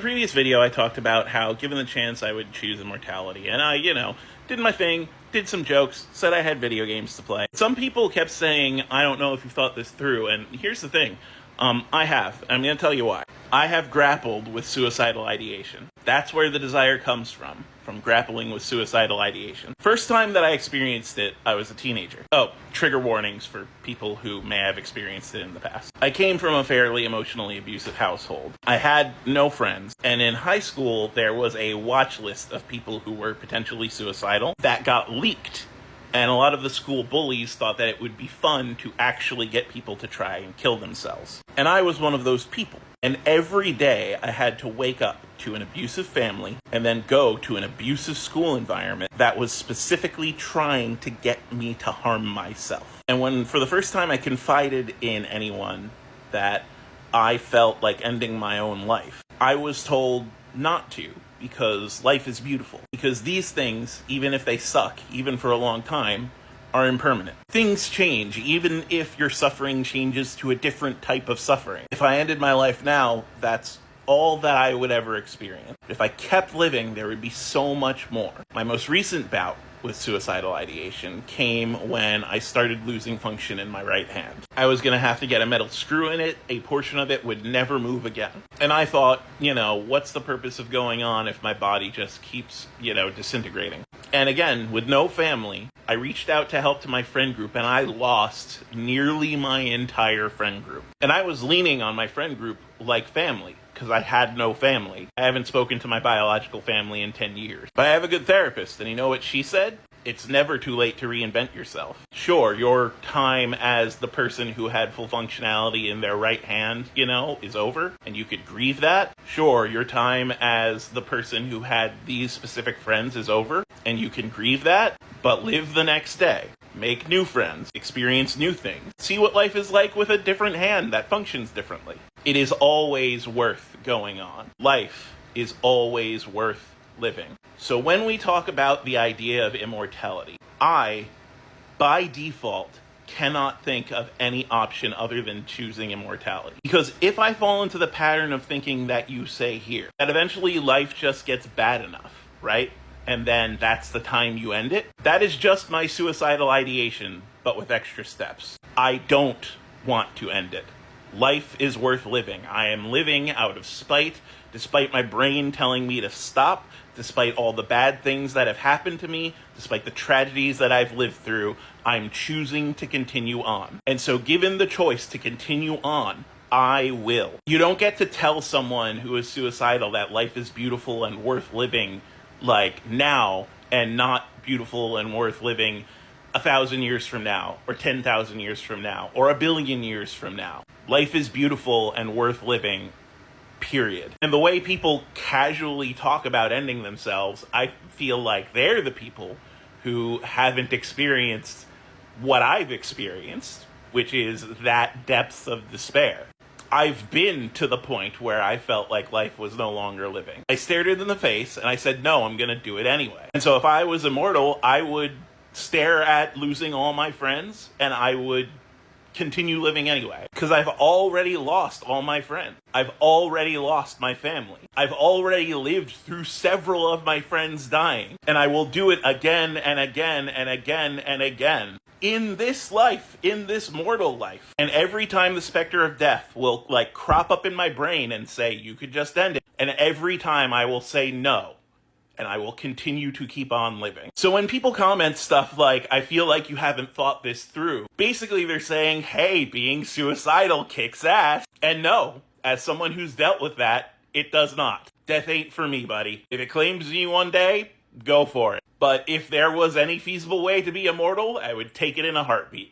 the previous video, I talked about how, given the chance, I would choose immortality. And I, did my thing, did some jokes, said I had video games to play. Some people kept saying, I don't know if you've thought this through. And here's the thing. I have. I'm going to tell you why. I have grappled with suicidal ideation. That's where the desire comes from grappling with suicidal ideation. First time that I experienced it, I was a teenager. Oh, trigger warnings for people who may have experienced it in the past. I came from a fairly emotionally abusive household. I had no friends, and in high school, there was a watch list of people who were potentially suicidal that got leaked. And a lot of the school bullies thought that it would be fun to actually get people to try and kill themselves. And I was one of those people. And every day I had to wake up to an abusive family and then go to an abusive school environment that was specifically trying to get me to harm myself. And when, for the first time, I confided in anyone that I felt like ending my own life, I was told not to, because life is beautiful. Because these things, even if they suck, even for a long time, are impermanent. Things change, even if your suffering changes to a different type of suffering. If I ended my life now, that's all that I would ever experience. If I kept living, there would be so much more. My most recent bout with suicidal ideation came when I started losing function in my right hand. I was going to have to get a metal screw in it. A portion of it would never move again. And I thought, what's the purpose of going on if my body just keeps, disintegrating? And again, with no family, I reached out to help to my friend group, and I lost nearly my entire friend group. And I was leaning on my friend group like family, because I had no family. I haven't spoken to my biological family in 10 years. But I have a good therapist, and you know what she said? It's never too late to reinvent yourself. Sure, your time as the person who had full functionality in their right hand, is over, and you could grieve that. Sure, your time as the person who had these specific friends is over, and you can grieve that, but live the next day. Make new friends, experience new things, see what life is like with a different hand that functions differently. It is always worth going on. Life is always worth living. So when we talk about the idea of immortality, I, by default, cannot think of any option other than choosing immortality. Because if I fall into the pattern of thinking that you say here, that eventually life just gets bad enough, right? And then that's the time you end it. That is just my suicidal ideation, but with extra steps. I don't want to end it. Life is worth living. I am living out of spite, despite my brain telling me to stop, despite all the bad things that have happened to me, despite the tragedies that I've lived through. I'm choosing to continue on. And so given the choice to continue on, I will. You don't get to tell someone who is suicidal that life is beautiful and worth living now, and not beautiful and worth living 1,000 years from now, or 10,000 years from now, or 1,000,000,000 years from now. Life is beautiful and worth living, period. And the way people casually talk about ending themselves, I feel like they're the people who haven't experienced what I've experienced, which is that depth of despair. I've been to the point where I felt like life was no longer living. I stared it in the face and I said, no, I'm going to do it anyway. And so if I was immortal, I would stare at losing all my friends and I would continue living anyway. Because I've already lost all my friends. I've already lost my family. I've already lived through several of my friends dying. And I will do it again and again and again and again. In this life, in this mortal life. And every time the specter of death will crop up in my brain and say, you could just end it. And every time I will say no. And I will continue to keep on living. So when people comment stuff like, I feel like you haven't thought this through, basically they're saying, hey, being suicidal kicks ass. And no, as someone who's dealt with that, it does not. Death ain't for me, buddy. If it claims me one day, go for it. But if there was any feasible way to be immortal, I would take it in a heartbeat.